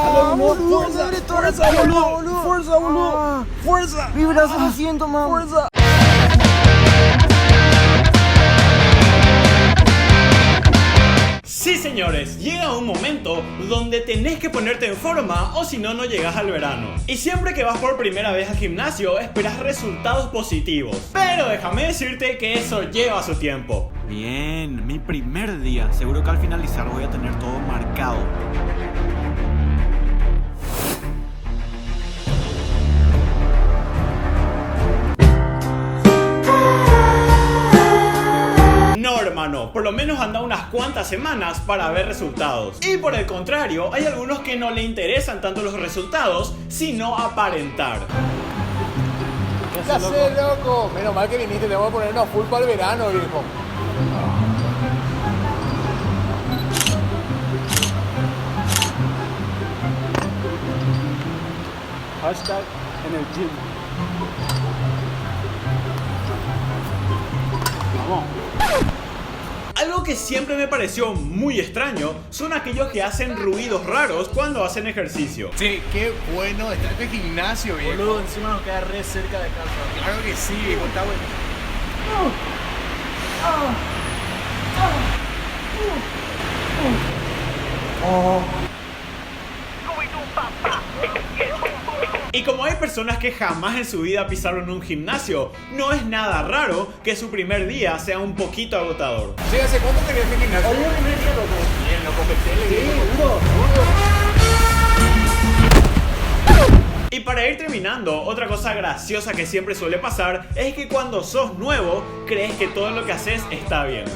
boludo. Fuerza, boludo. Fuerza, boludo. Fuerza. Mi brazo lo siento, man. Fuerza. Sí, señores, llega un momento donde tenés que ponerte en forma o si no, no llegas al verano. Y siempre que vas por primera vez al gimnasio, esperas resultados positivos. Pero déjame decirte que eso lleva su tiempo. Bien, mi primer día. Seguro que al finalizar voy a tener todo marcado. No, hermano, por lo menos anda unas cuantas semanas para ver resultados. Y por el contrario, hay algunos que no le interesan tanto los resultados, sino aparentar. ¿Qué haces, loco? Menos mal que viniste, te voy a poner una full para el verano, viejo. Hashtag en el gym. Vamos. Algo que siempre me pareció muy extraño son aquellos que hacen ruidos raros cuando hacen ejercicio. Sí, qué bueno está este gimnasio, viejo. Boludo, encima nos queda re cerca de casa. Claro que sí, viejo, está bueno. Y como hay personas que jamás en su vida pisaron un gimnasio, no es nada raro que su primer día sea un poquito agotador. Sí, ¿hace cuánto tenés este gimnasio? Oye, primer día, loco. Bien, loco, metele, viejo. Y para ir terminando, otra cosa graciosa que siempre suele pasar es que cuando sos nuevo, crees que todo lo que haces está bien.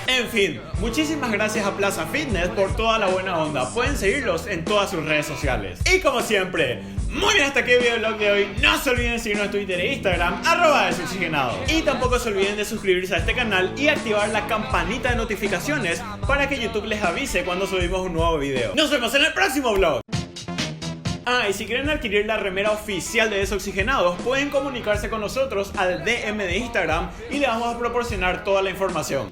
En fin, muchísimas gracias a Plaza Fitness por toda la buena onda. Pueden seguirlos en todas sus redes sociales. Y como siempre, muy bien, hasta aquí el videoblog de hoy. No se olviden de seguirnos en Twitter e Instagram, @desoxigenados. Y tampoco se olviden de suscribirse a este canal y activar la campanita de notificaciones para que YouTube les avise cuando subimos un nuevo video. Nos vemos en el próximo vlog. Ah, y si quieren adquirir la remera oficial de Desoxigenados, pueden comunicarse con nosotros al DM de Instagram y les vamos a proporcionar toda la información.